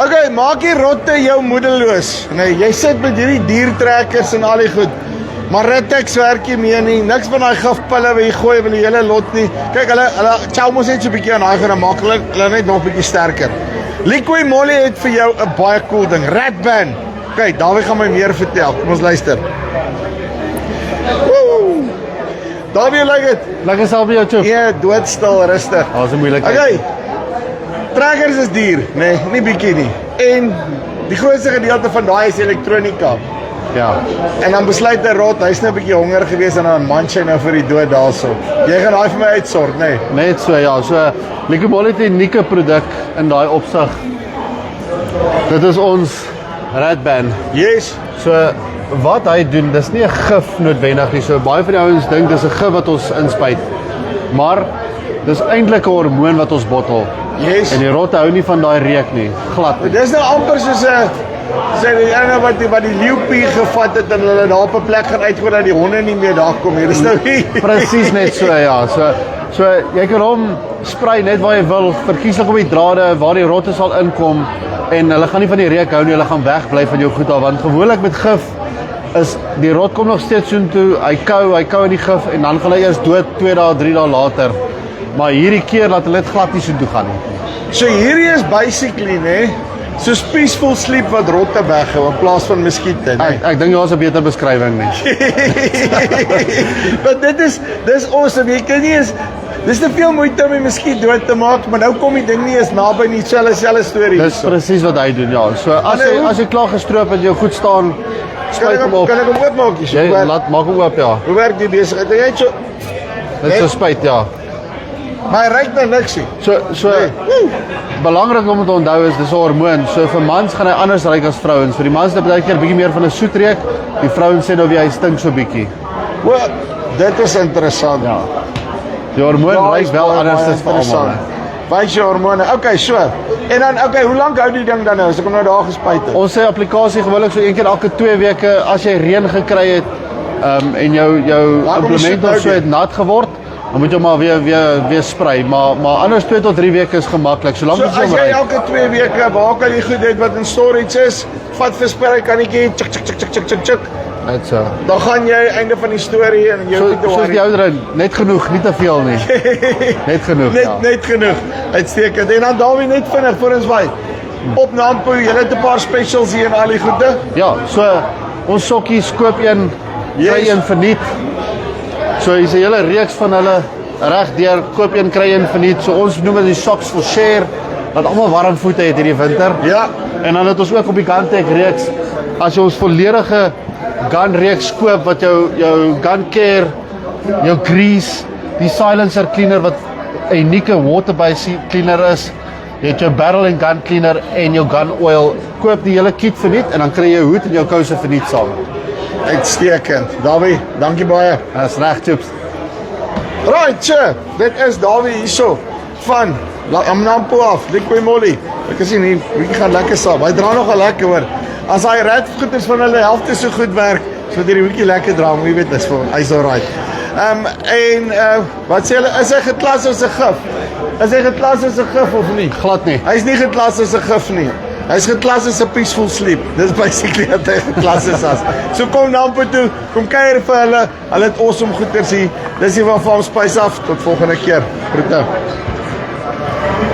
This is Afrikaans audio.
Okay, maak die rotte jou moedeloos. Nee, jy sit met hierdie diertrekkers en al die goed. Maar Rittex werk jy mee nie. Niks van daai gifpille wat jy gooi met die hele lot nie. Kyk, hulle chow mos net so 'n bietjie aan daai gaan maak hulle net nog 'n bietjie sterker. Liqui Moly het vir jou 'n baie cool ding. Ratband. Kyk, Dawie gaan my meer vertel. Kom ons luister. Woe! Dawie, like dit. Lekker sal by jou toe. Ja, doodstil, rustig. Daar's 'n moeilikheid. Okay. Trekkers is duur, nee, nie bietjie nie. En die grootste gedeelte van daai is elektronika. Ja. En dan besluit hy rot, hy's nou 'n bietjie honger gewees en dan manch hy nou vir die dood daarso. Jy gaan daai vir my uitsort, nê? Nee. Net so ja, so Liqui Moly het 'n unieke produk in daai opsig. Dit is ons Ratband. Yes. So wat hy doen, dis nie 'n gif noodwendig nie. So baie van die ouens dink dis 'n gif wat ons inspuit. Maar dis eintlik 'n hormoon wat ons bottel. Yes. En die rotte hou nie van daai reuk nie, glad nie. Dis nou amper soos 'n sê die ene wat die leeupie gevat het en hulle daar op 'n plek gaan uitgooi dat die honde nie meer daar kom nie. Dis nou nie. Presies net so ja. So jy kan hom sprei net waar jy wil, verkieslik op die drade waar die rotte sal inkom en hulle gaan nie van die reuk hou nie, hulle gaan wegbly van jou goed af want gewoonlik met gif is die rot kom nog steeds so toe, hy kou in die gif en dan gaan hy eers dood 2 dae, 3 dae later. Maar hierdie keer laat hulle dit glad nie so toe gaan nie. So hierdie is basically, nê, soos peaceful sleep wat rotte weghou in plaas van muskiete, nê. Ek dink daar's 'n beter beskrywing nie. Maar dis awesome. Jy kan nie eens dis te veel moeite om die muskiet dood te maak, maar nou kom die ding nie eens naby nie, selfe storie. Dis presies wat hy doen, ja. So as jy klaar gestroop het, jy goed staan, spuit hom op. Kan ek hom oopmaak hier? Jy maak hom oop, ja. Hoe werk die besigheid? Jy het so Dit is so spuit, ja. maar hy ruik na niks nie. So belangrik om te onthou is dis 'n hormoon. So vir mans gaan hy anders ruik as vrouens. Vir die mans is dit baie keer bietjie meer van 'n soet reuk. Die vrouens sê nou wie hy stink so bietjie. O, dit is interessant. Ja. Die hormoon ruik wel anders as vir almal. Wys jou hormone. Okay, so. En dan hoe lank hou die ding dan nou as ek hom nou daar gespuit het? Ons sê applikasie gewoonlik so een keer elke 2 weke as jy reën gekry het en jou implement of so het nat geword. Dan moet jy maar weer sprei, maar anders 2 tot 3 weke is gemaklik. Solank So dit as so jy ry. elke 2 weke waar kan jy goed het wat in storage is, vat versperry kannetjie, tjik. Net so. Dan gaan jy einde van die storie en jy hoef nie te Soos die worry. oudere, net genoeg, nie te veel nie. Net genoeg, ja. Net genoeg. Uitstekend. En dan Dawie net vinnig voor ons wy. Op Nampo, jy het 'n paar specials hier en al die goede. Ja, so ons sokkies koop een, kry een verniet. So hier's 'n hele reeks van hulle reg deur, koop een kry een verniet. So ons noem dit die socks for share, dat almal warm voete het hierdie winter. Ja. En dan het ons ook op die Gantech reeks, as jy ons volledige gun reeks koop wat jou gun care, jou grease, die silencer cleaner wat 'n unieke water-based cleaner is. Jy het jou barrel en gun cleaner en jou gun oil. Koop die hele kit verniet en dan kry jy jou hoed en jou kouse verniet saam. Uitstekend. Dawie, dankie baie. Dis reg, chips. Right, sure. Dit is Dawie hierso van Nampo af, Liqui Moly. Ek sien hier, bietjie gaan lekker saam. Hy dra nogal lekker hoor. As hy ratgoeders van hulle helfte so goed werk, so dit bietjie lekker dra, maar jy weet dis vir hy's alright. Wat sê hulle, is hy geklas as 'n gif? Is hy geklas as 'n gif of nie? Glad nie. Hy's nie geklas as 'n gif nie. Hy's geklas as 'n peaceful sleep. Dis basically wat hy geklas is as. So kom Nampo toe, kom kuier vir hulle. Hulle het awesome goeders hier. Dis hier van Farm Spice af. Tot volgende keer. Groete.